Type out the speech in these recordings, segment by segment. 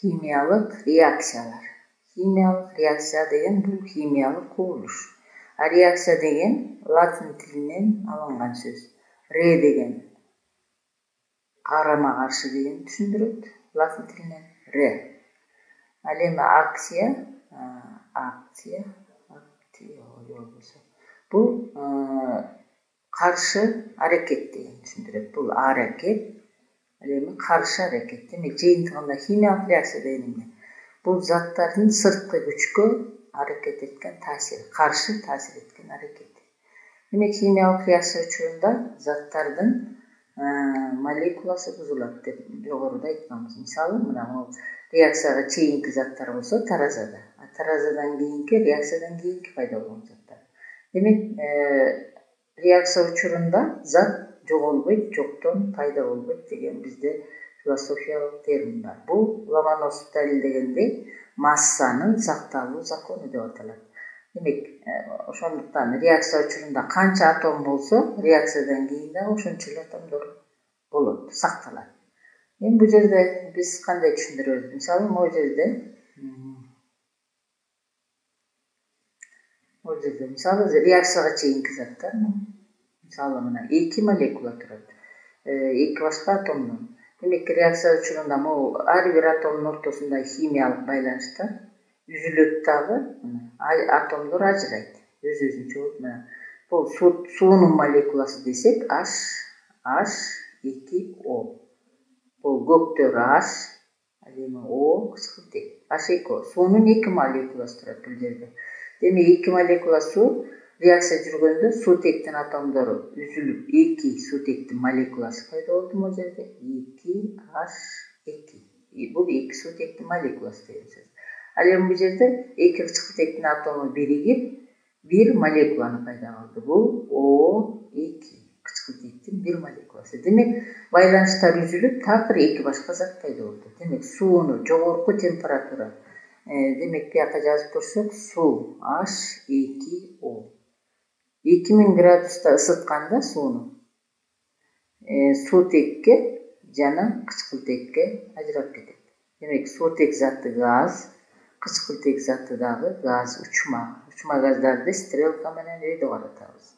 Химиялык реакциялар. Химиялык реакция деген бул химиялык кубулуш. А реакция деген латин тилинен алынган сөз. Ре деген карама каршы деген түшүндүрөт. Латин тилинен ре. Ал эми акция бул каршы аракет деген түшүндүрөт. Бул аракет, ал эми каршы аракет. Демек жыйынтыгында химиялык реакция деген эмне? Бул заттардын сырткы күчкө аракет эткен таасир, каршы таасир эткен аракет. Демек химиялык реакция учурунда заттардын молекуласы бузулат деп жогоруда айтканбыз. Мисалы, мына бул реакцияга чейинки заттар болсо таразада, а таразадан кийинки реакциядан кийинки пайда болгон заттар. Демек реакция учурунда зат жоголбойт, жоктон пайда болбойт деген бизде философиялык термин бар. Бул Ломоносов далилдегендей массанын сакталуу закону деп аталат. Демек, ошондуктан реакция учурунда канча атом болсо, реакциядан кийин да ошончо эле атомдор болот, сакталат. Эми бул жерде биз кандай түшүндүрөбүз? Мисалы, могу жерде мисалы реакцияга чейинки заттар, мисалы мына 2 молекула турат. 2 башка атомдон. Демек реакция учурунда могу ар бир атомдун ортосунда химиялык байланыштар үзүлөт дагы, атомдор ажырайт. Өз-өзүнчө болуп, мына бул суунун молекуласы десек H2O. Бул көктөр H, ал эми O кычкылтек. H2O. Суунун 2 молекуласы турат бул жерде. Демек 2 молекула суу реакция жүргөндө суутектин атомдору үзүлүп 2 суутектин молекуласы пайда болду могу жерде. 2H2. Бул 2 суутектин молекуласы деген сөз. Ал эми бул жерде 2 кычкылтектин атому биригип 1 молекуланы пайда кылды. Бул O2 кычкылтектин 1 молекуласы. Демек байланыштар үзүлүп, такыр 2 башка зат пайда болду. Демек сууну жогорку температура, демек бияка жазып көрсөк, суу H2O 2000 градуста ысытканда сууну суутекке жана кычкылтекке ажырап кетет. Демек суутек заты газ, кычкылтек заты дагы газ, учма. Учма газдарды стрелка менен өйдө каратабыз.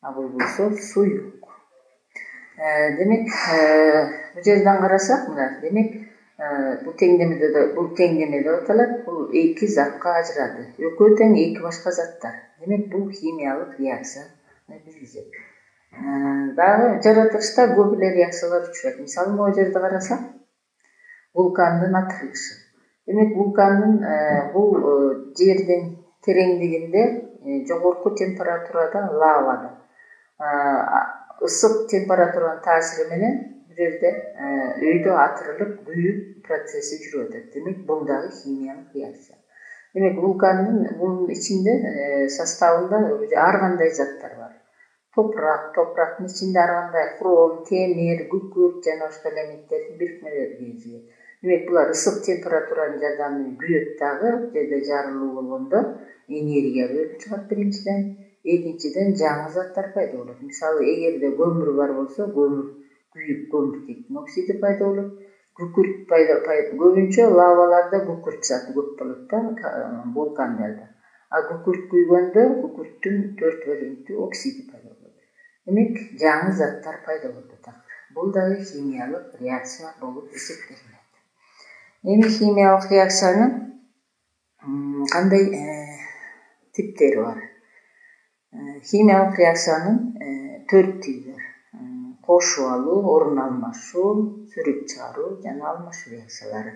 А бул болсо суюк. Демек бул жерден карасак, мына демек бул теңдеме деп аталат. Бул 2 затка ажырады. Экөө тең 2 башка заттар. Демек бул химиялык реакцияны билдирет. Дагы жаратылышта көп эле реакциялар учурайт. Мисалы, могу жерде карасак, вулкандын атырылышы. Демек вулкандын бул жердин тереңдигинде жогорку температурада лавада ысык температуранын таасири менен бул жерде өйдө атырылып, күйүп процесси жүрүп атат. Демек бул дагы химиялык реакция. Демек бунун ичинде составында ар кандай заттар бар. Топурактын ичинде ар кандай хром, темир, күкүрт жана башка элементтердин бирикмелери кезигет. Демек булар ысык температуранын жардамы менен күйөт дагы, жерде жарылуу болгондо энергия бөлүнүп чыгат биринчиден. Экинчиден жаңы заттар пайда болот. Мисалы, эгерде көмүр бар болсо, көмүр күйүп көмүртектин оксиди пайда болот. Күкүрт көбүнчө лаваларда күкүрт заты көп болот да, вулкандарда. А күкүрт күйгөндө күкүрттүн 4 бөлүнтүү оксиди пайда болот. Демек жаңы заттар пайда болду такыр. Бул дагы химиялык реакция болуп эсептелинет. Эми химиялык реакциянын кандай типтери бар? Химиялык реакциянын 4 тиби бар. Кошуп алуу, орун алмашуу, сүрүп чыгаруу жана алмашуу реакциялары.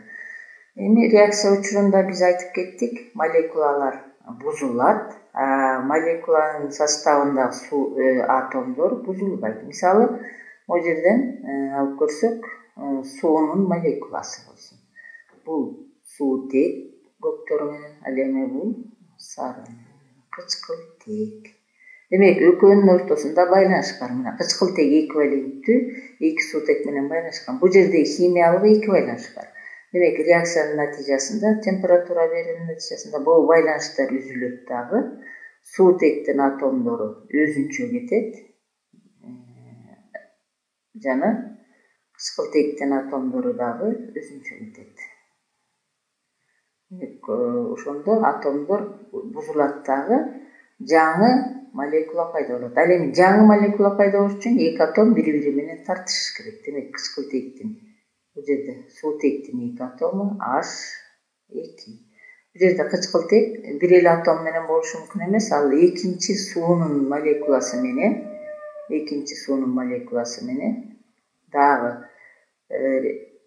Эми реакция учурунда биз айтып кеттик, молекулалар бузулат, молекуланын составындагы атомдор бузулбайт. Мисалы, могу жерден алып көрсөк, суунун молекуласы болсун. Бул суутек көктөрү менен, ал эми бул сары кычкылтек. Демек экөөнүн ортосунда байланыш бар. Мына кычкылтек эквиваленттүү 2 суутек менен байланышкан. Бул жерде химиялык 2 байланыш бар. Демек реакциянын натыйжасында, температура берүүнүн натыйжасында бул байланыштар үзүлөт дагы, суутектин атомдору өзүнчө кетет жана кычкылтектин атомдору дагы өзүнчө кетет. ошондо атомдор бузулат дагы, жаңы молекула пайда болот. Ал эми жаңы молекула пайда болуш үчүн эки атом бири бири менен тартышыш керек. Демек кычкылтектин бул жерде суутектин эки атому H2. Бул жерде кычкылтек бир эле атом менен болушу мүмкүн эмес. Ал экинчи суунун молекуласы менен дагы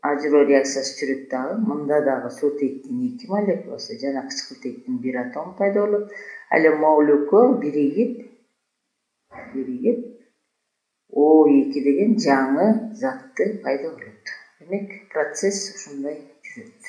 ажыроо реакциясы жүрөт дагы. Мында дагы суутектин эки молекуласы жана кычкылтектин бир атому пайда болот. Ал эми могул экөө биригип O2 деген жаңы затты пайда болот. Демек процесс ушундай жүрөт.